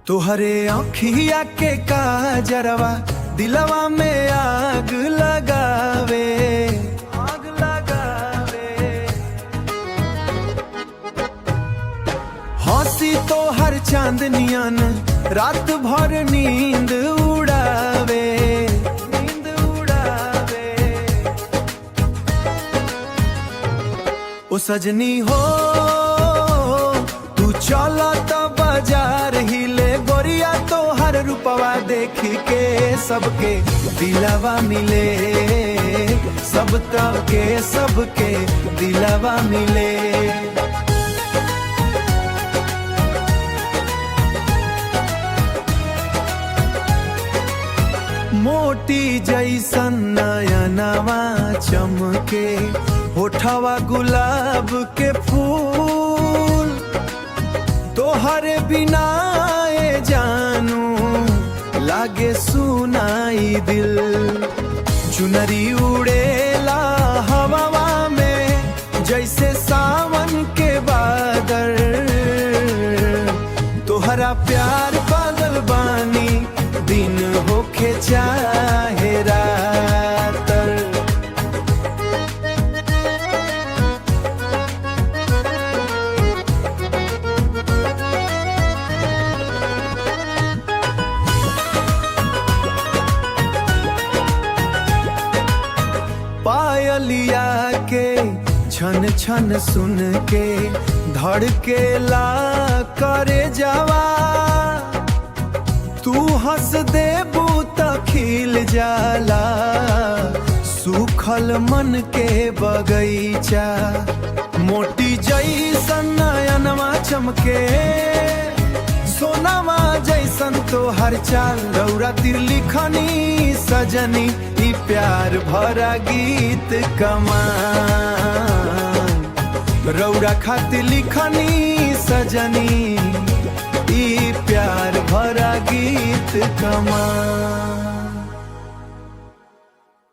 तोहरे आँखिया के काजरवा दिलवा में आग लगावे, आग लगावे। हंसी तो हर चांदनियन रात भर नींद उड़ावे, नींद उड़ावे। ओ सजनी हो तू चला तो बाजार हिले गोरिया, तो हर रूपवा देख के सबके दिलवा मिले, सब के सबके दिलवा मिले। मोटी जैसन नयनवा चमके, होठवा गुलाब के फूल, तोहरे बिना ए जानू लागे सुनाई दिल। चुनरी उड़ेला हवा में जैसे सावन के बादल, तोहरा प्यार पागल बानी दिन होखे चाहे रात। पायलिया के छन छन सुन के धड़केला करे जावा, तू हंस देबू त खिल जाला सूखल मन के बगीचा। मोटी जैसन नयनवा चमके, सोनावा जैसन तो हर चाल, रौरा तिर लिखनी सजनी ई प्यार भरा गीत कमान। रौरा खातिर लिखनी सजनी ई प्यार भरा गीत कमान।